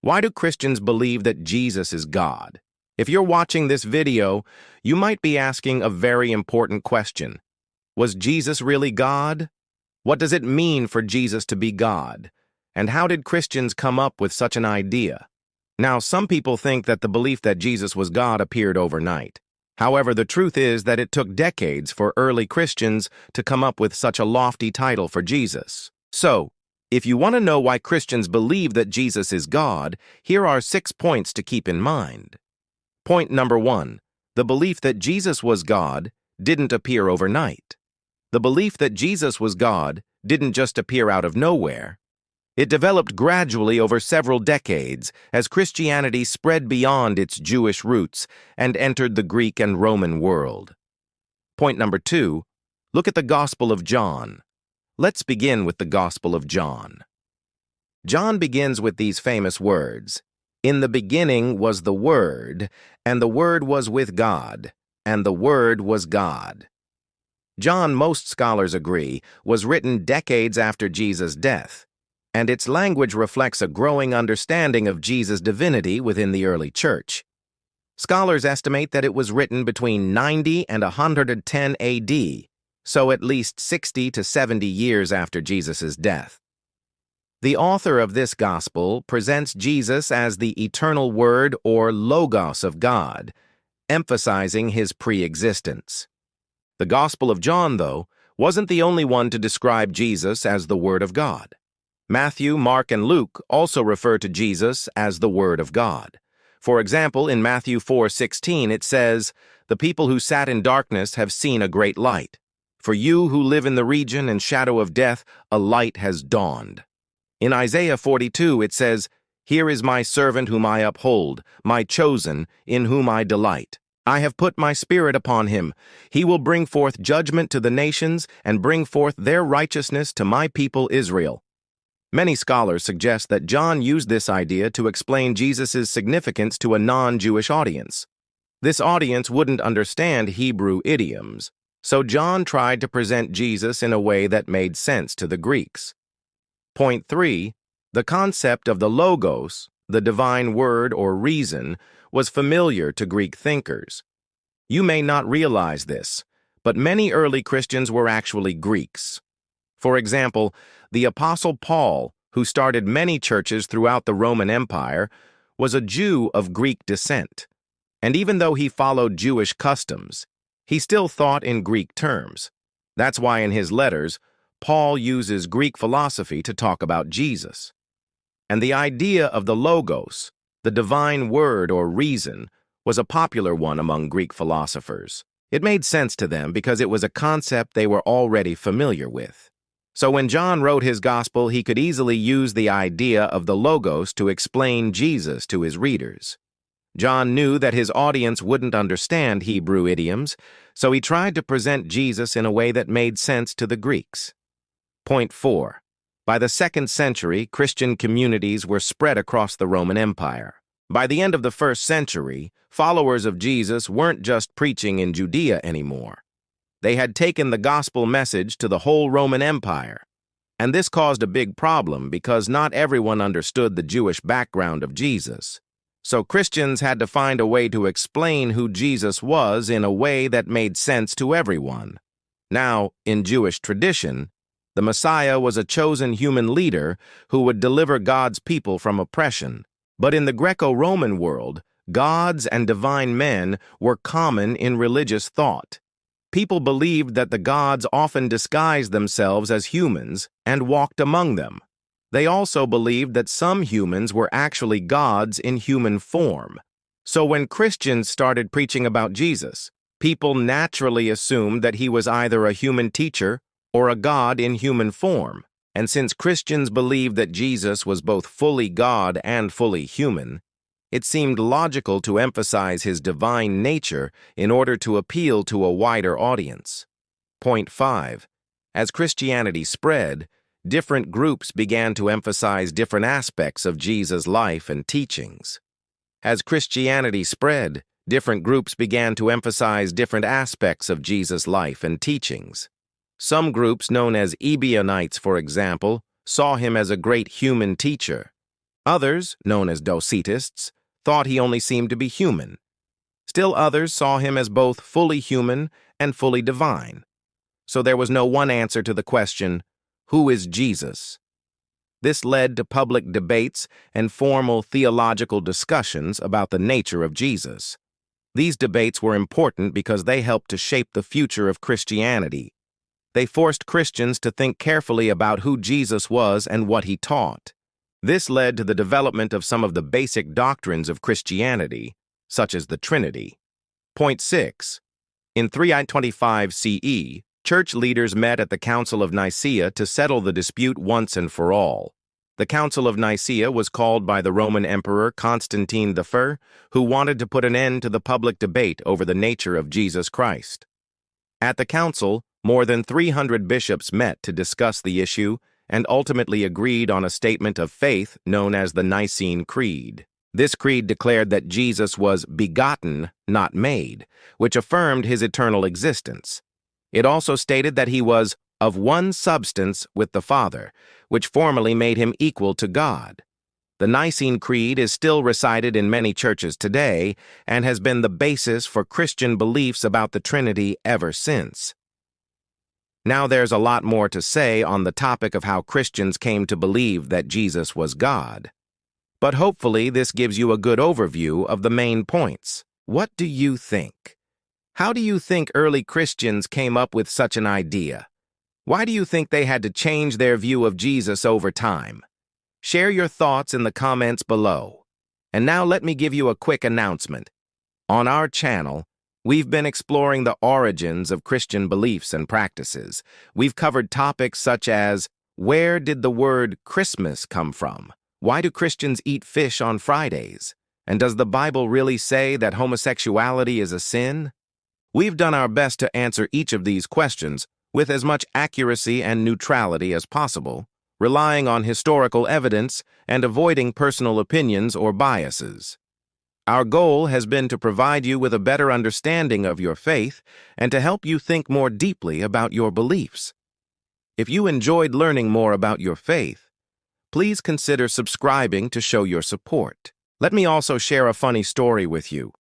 Why do Christians believe that Jesus is God? If you're watching this video, you might be asking a very important question. Was Jesus really God? What does it mean for Jesus to be God? And how did Christians come up with such an idea? Now, some people think that the belief that Jesus was God appeared overnight. However, the truth is that it took decades for early Christians to come up with such a lofty title for Jesus. So, if you want to know why Christians believe that Jesus is God, here are 6 points to keep in mind. Point number 1. The belief that Jesus was God didn't appear overnight. The belief that Jesus was God didn't just appear out of nowhere. It developed gradually over several decades as Christianity spread beyond its Jewish roots and entered the Greek and Roman world. Point number 2. Look at the Gospel of John. Let's begin with the Gospel of John. John begins with these famous words, "In the beginning was the Word, and the Word was with God, and the Word was God." John, most scholars agree, was written decades after Jesus' death, and its language reflects a growing understanding of Jesus' divinity within the early church. Scholars estimate that it was written between 90 and 110 AD, so at least 60 to 70 years after Jesus' death. The author of this gospel presents Jesus as the eternal Word or Logos of God, emphasizing his pre-existence. The Gospel of John, though, wasn't the only one to describe Jesus as the Word of God. Matthew, Mark, and Luke also refer to Jesus as the Word of God. For example, in Matthew 4:16 it says, "The people who sat in darkness have seen a great light. For you who live in the region and shadow of death, a light has dawned." In Isaiah 42 it says, "Here is my servant whom I uphold, my chosen, in whom I delight. I have put my spirit upon him. He will bring forth judgment to the nations and bring forth their righteousness to my people Israel." Many scholars suggest that John used this idea to explain Jesus' significance to a non-Jewish audience. This audience wouldn't understand Hebrew idioms, so John tried to present Jesus in a way that made sense to the Greeks. Point 3. The concept of the Logos, the divine word or reason, was familiar to Greek thinkers. You may not realize this, but many early Christians were actually Greeks. For example, the Apostle Paul, who started many churches throughout the Roman Empire, was a Jew of Greek descent. And even though he followed Jewish customs, he still thought in Greek terms. That's why in his letters, Paul uses Greek philosophy to talk about Jesus. And the idea of the Logos, the divine word or reason, was a popular one among Greek philosophers. It made sense to them because it was a concept they were already familiar with. So when John wrote his gospel, he could easily use the idea of the Logos to explain Jesus to his readers. John knew that his audience wouldn't understand Hebrew idioms, so he tried to present Jesus in a way that made sense to the Greeks. Point 4. By the 2nd century, Christian communities were spread across the Roman Empire. By the end of the 1st century, followers of Jesus weren't just preaching in Judea anymore. They had taken the gospel message to the whole Roman Empire. And this caused a big problem because not everyone understood the Jewish background of Jesus. So Christians had to find a way to explain who Jesus was in a way that made sense to everyone. Now, in Jewish tradition, the Messiah was a chosen human leader who would deliver God's people from oppression. But in the Greco-Roman world, gods and divine men were common in religious thought. People believed that the gods often disguised themselves as humans and walked among them. They also believed that some humans were actually gods in human form. So when Christians started preaching about Jesus, people naturally assumed that he was either a human teacher or a god in human form. And since Christians believed that Jesus was both fully God and fully human, it seemed logical to emphasize his divine nature in order to appeal to a wider audience. Point 5. As Christianity spread, different groups began to emphasize different aspects of Jesus' life and teachings. As Christianity spread, different groups began to emphasize different aspects of Jesus' life and teachings. Some groups, known as Ebionites, for example, saw him as a great human teacher. Others, known as Docetists, thought he only seemed to be human. Still others saw him as both fully human and fully divine. So there was no one answer to the question, who is Jesus? This led to public debates and formal theological discussions about the nature of Jesus. These debates were important because they helped to shape the future of Christianity. They forced Christians to think carefully about who Jesus was and what he taught. This led to the development of some of the basic doctrines of Christianity, such as the Trinity. Point 6. In 325 CE, church leaders met at the Council of Nicaea to settle the dispute once and for all. The Council of Nicaea was called by the Roman Emperor Constantine I, who wanted to put an end to the public debate over the nature of Jesus Christ. At the council, more than 300 bishops met to discuss the issue and ultimately agreed on a statement of faith known as the Nicene Creed. This creed declared that Jesus was begotten, not made, which affirmed his eternal existence. It also stated that he was of one substance with the Father, which formally made him equal to God. The Nicene Creed is still recited in many churches today and has been the basis for Christian beliefs about the Trinity ever since. Now there's a lot more to say on the topic of how Christians came to believe that Jesus was God. But hopefully this gives you a good overview of the main points. What do you think? How do you think early Christians came up with such an idea? Why do you think they had to change their view of Jesus over time? Share your thoughts in the comments below. And now let me give you a quick announcement. On our channel, we've been exploring the origins of Christian beliefs and practices. We've covered topics such as, where did the word Christmas come from? Why do Christians eat fish on Fridays? And does the Bible really say that homosexuality is a sin? We've done our best to answer each of these questions with as much accuracy and neutrality as possible, relying on historical evidence and avoiding personal opinions or biases. Our goal has been to provide you with a better understanding of your faith and to help you think more deeply about your beliefs. If you enjoyed learning more about your faith, please consider subscribing to show your support. Let me also share a funny story with you.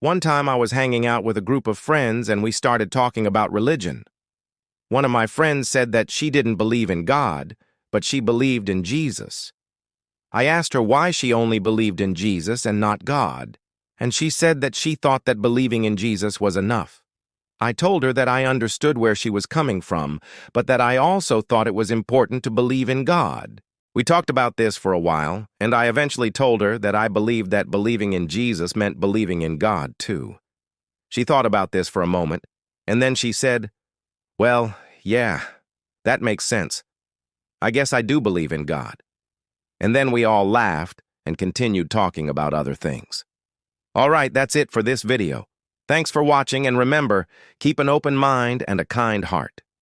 One time I was hanging out with a group of friends and we started talking about religion. One of my friends said that she didn't believe in God, but she believed in Jesus. I asked her why she only believed in Jesus and not God, and she said that she thought that believing in Jesus was enough. I told her that I understood where she was coming from, but that I also thought it was important to believe in God. We talked about this for a while, and I eventually told her that I believed that believing in Jesus meant believing in God too. She thought about this for a moment, and then she said, "Well, yeah, that makes sense. I guess I do believe in God." And then we all laughed and continued talking about other things. All right, that's it for this video. Thanks for watching, and remember, keep an open mind and a kind heart.